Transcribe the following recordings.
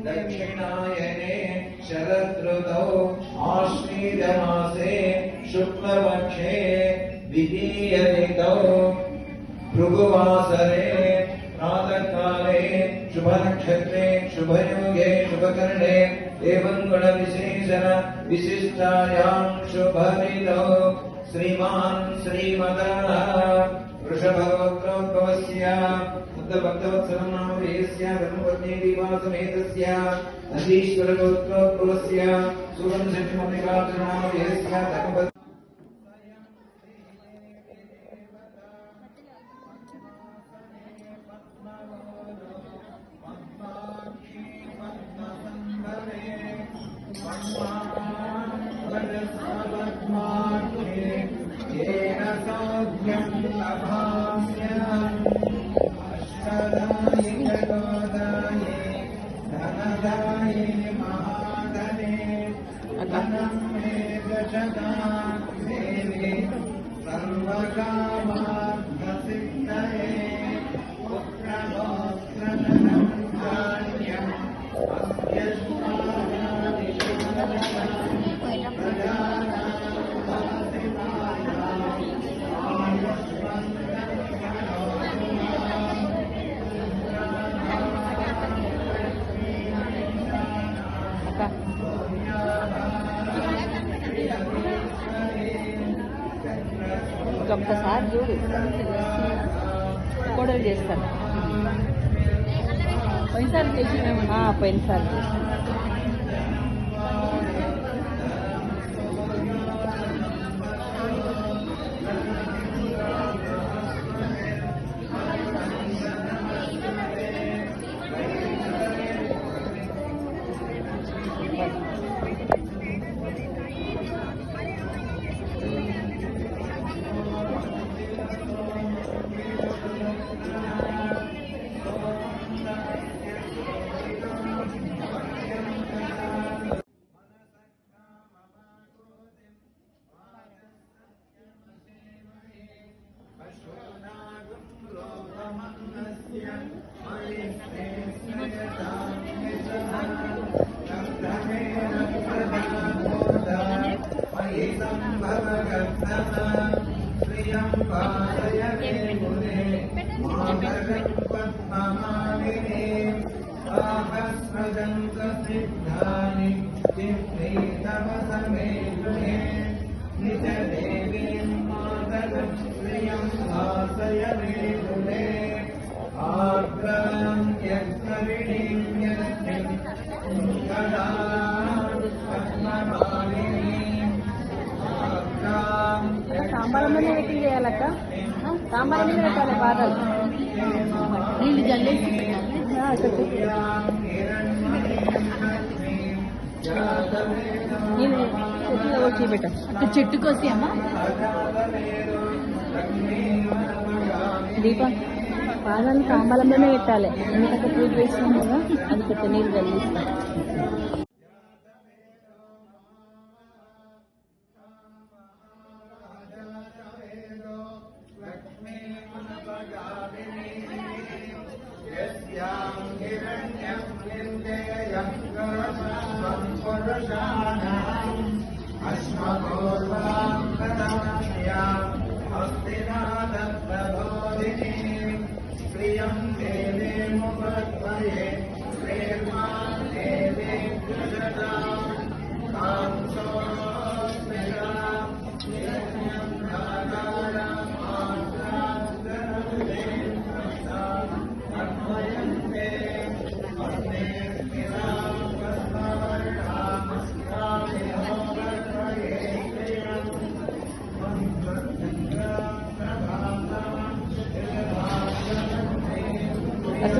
दक्षिणायने शरदृतौ आश्वीजमासे शुक्लपक्षे द्वितीयतिथौ भृगुवासरे प्रातःकाले शुभनक्षत्रे शुभयोगे शुभकर्णे एवं गुणविशेषण विशिष्टायां शुभरितौ श्रीमान् श्रीमदः वृषभगोत्रोद्भवस्य बुद्धभक्तवत्सलं नामधेयस्य धर्मपत्नी दीवासमेतस्य नन्दीश्वरगोत्रोद्भवस्य सुगन्धशक्तिमल्लिकार्जुननामधेयस्य धर्मपत्नी ఒక్కసారి చూడు కోడలు చేస్తాను పోయినసారి పోయినసారి సాంబారంలోనే వెయిటింగ్ చేయాలక్క సాంబారంలోనే పెట్టాలి బాధలు నీళ్ళు జల్లేసి చెట్టులో వచ్చి పెట్ట అక్కడ చెట్టుకు వచ్చి అమ్మా దీపం పాదాలు సాంబారంలోనే పెట్టాలి ఎందుకంటే పూజ చేస్తాం కదా అది కొంచెం నీళ్ళు జల్లిస్తాం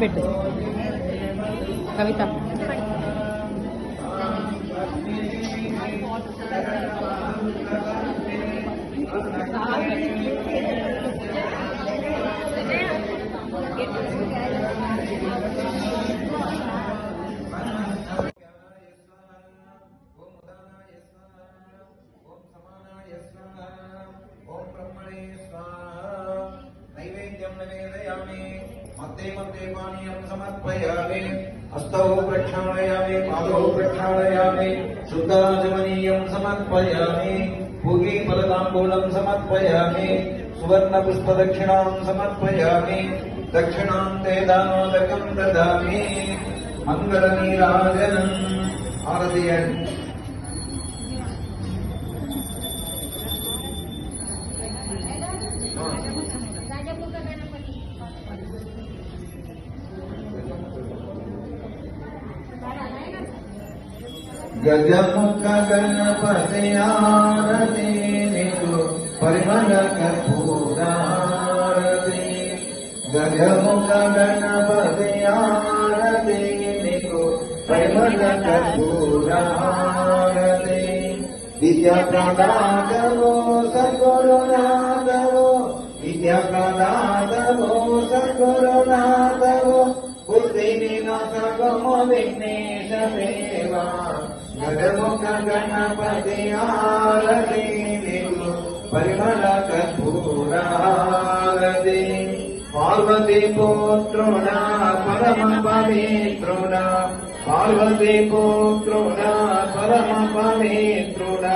పెట్టు కవిత हस्ते मध्ये पानीयं समर्पयामि हस्तौ प्रक्षालयामि पादौ प्रक्षालयामि शुद्धाचमनीयं समर्पयामि भूगे फलताम्बूलं समर्पयामि सुवर्णपुष्पदक्षिणां समर्पयामि दक्षिणान्ते दानोदकं ददामि मङ्गलनीराजनम् आरतयन् गजमुख गणपति आरती निकु परिमल कर्पूरारती गजमुख गणपति आरती निकु परिमल कर्पूरारती विद्या प्रदातवो सद्गुरुनाथवो विद्या प्रदातवो सद्गुरुनाथवो बुद्धिविनाशगमो विघ्नेश देवा गजमुख गणपति आरती निकु परिमल कर्पूरारती पार्वती पुत्रुणा परम पवित्रुणा पार्वती पुत्रुणा परम पवित्रुणा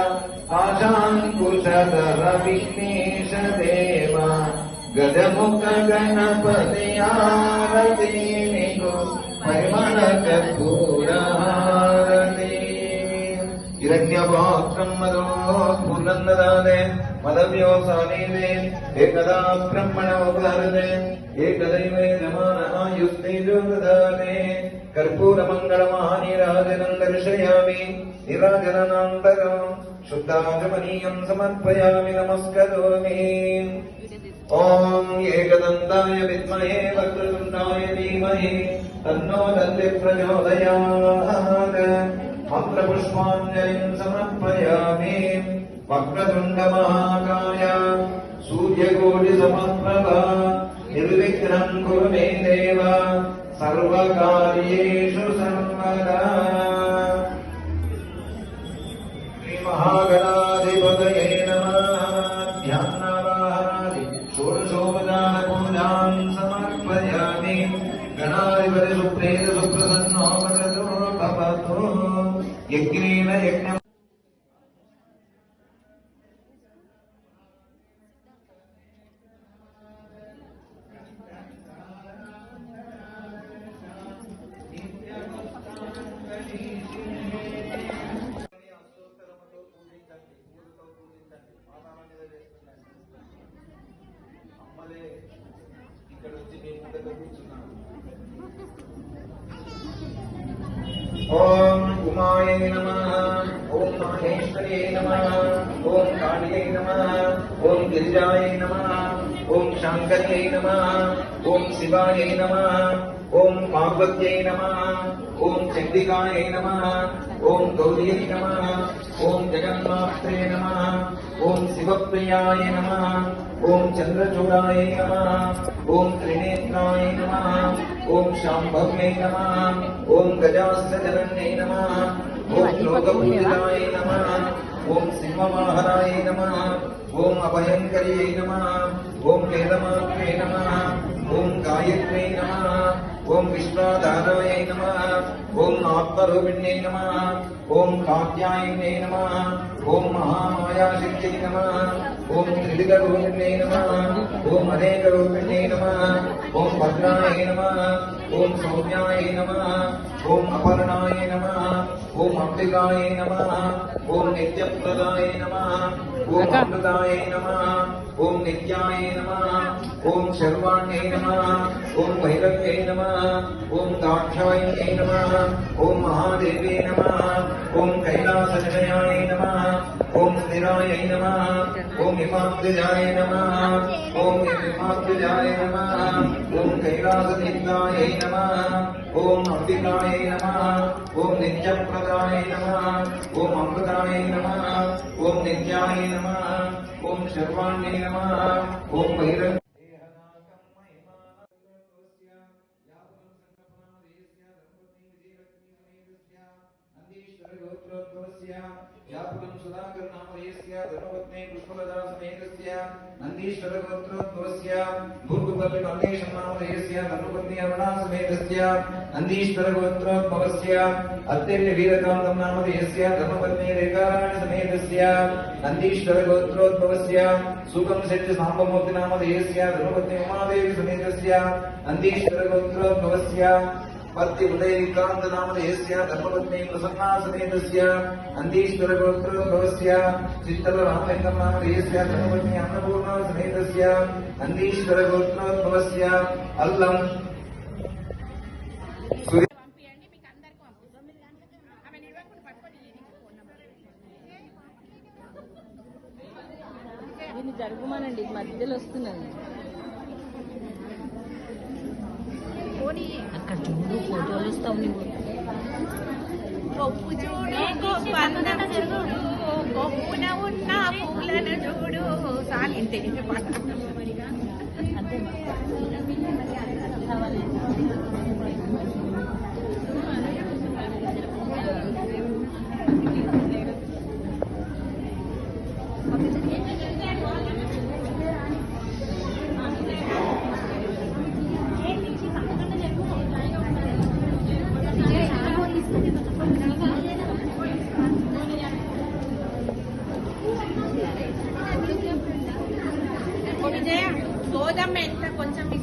आशाङ्कुशधर विघ्नेश देवा गजमुख गणपति आरती निकु परिमल कर्पूरारती हिरण्यपात्रं मदो पूर्णन्नदाने मदव्योसानीने एकदा ब्रह्मणोपधारणे एकदैवे जमानहायुस्तेजोदधाने कर्पूरमङ्गलमहानीराजनं दर्शयामि निराजनानन्तरं शुद्धाचमनीयं समर्पयामि नमस्करोमि ॐ एकदन्ताय विद्महे वक्रतुण्डाय धीमहि तन्नो दन्ति प्रचोदयात् मन्त्रपुष्पाञ्जलिं समर्पयामि वक्रतुण्डमहाकाय सूर्यकोटिसमप्रभा निर्विघ्नं कुरु मे देव सर्वकार्येषु सर्वदा श्रीमहागणाधिपतये नमः ध्यानावाहनादि षोडशोपचारपूजां समर्पयामि गणाधिपति सुप्रेत सुप्रसन्नो वदतु भवतु यज्ञेन यज्ञम् ఇక్కడ వచ్చి మీ ముందర కూర్చున్నాను. ఓం ఉమాయై నమః ఓం మహేశ్వర్యై నమః ఓం కాళియై నమః ఓం గిరిజాయై నమః ఓం శాంకర్యై నమః ఓం శివాయై నమః ఓం పార్వత్యై నమః ఓం చండికాయై నమః ఓం గౌర్యై నమః ఓం జగన్మాత్రే నమః ఓం శివప్రియాయ నమః ఓం చంద్రచూడాయ నమః ఓం త్రినేత్రాయ నమః ఓం శాంభవ్యై నమః ఓం గజాస్త్రజనన్యై నమః ఓం లోకపూజితాయ నమః ఓం సింహవాహనాయ నమః ఓం అభయంకర్యై నమః ఓం వేదమాత్రే నమః ఓం గాయత్ర్యై నమః ఓం విశ్వాధారాయ నమః ఓం ఆత్మరూపిణ్యై నమః ఓం కాత్యాయన్యై నమః ఓం మహామాయాశక్త్యై నమః ఓం త్రివిధరూపిణ్యై నమః ఓం అనేకరూపిణ్యై నమః ఓం భద్రాయ నమః ఓం సౌమ్యాయ నమః ఓం అపర్ణాయ నమః ఓం అంబికాయ నమః ఓం నిత్యప్రదాయ నమః ఓం అమృతాయ నమః ఓం నిత్యాయ నమః ఓం శర్వాణ్యై నమః ఓం భైరవ్యై నమః ఓం దాక్షాయణ్యై నమః ఓం మహాదేవ్యై నమః ఓం కైలాసనిలయాయ నమః ఓం స్థిరాయై నమః ఓం హిమాద్రిజాయ నమః ఓం హిమాద్రిజాయ నమః ఓం కైలాసతీర్థాయై నమః ఓం అంబికాయై నమః ఓం నిత్యప్రదాయ నమః ఓం అమృతాయ నమః ఓం నిత్యాయ నమః ఓం శర్వాణ్యై నమః ఓం భైరవ్ వ్యాపకం सुधाकर नामधेयस्य धर्मपत्नी पुष्पलता समेतस्य नन्दीश्वर गोत्रोद्भवस्य भूर्गुपल्लि मल्लेशं नामधेयस्य धर्मपत्नी अरुणा समेतस्य नन्दीश्वर गोत्रोद्भवस्य अत्यल्य वीरकान्तं नामधेयस्य धर्मपत्नी रेखाराणि समेतस्य नन्दीश्वर गोत्रोद्भवस्य सुखं सत्य साम्बमूर्ति नामधेयस्य धर्मपत्नी उमादेवी समेतस्य नन्दीश्वर गोत्रोद्भवस्य पत्ति उदयकांत नामधेयस्य धर्मपत्नी प्रसन्ना समेतस्य नन्दीश्वर गोत्रोद्भवस्य चित्तल रामलिंगं नामधेयस्य धर्मपत्नी अन्नपूर्णा समेतस्य नन्दीश्वर गोत्रोद्भवस्य अल्लं దీన్ని జరుగుమానండి మధ్యలో వస్తున్నాను అక్కడ చూడు ఫోటోలు ఇస్తావు నువ్వు గొప్పు చూడు గొప్పందన చూడు గొప్పున ఉన్న పూలను చూడు సాగింతే అంతే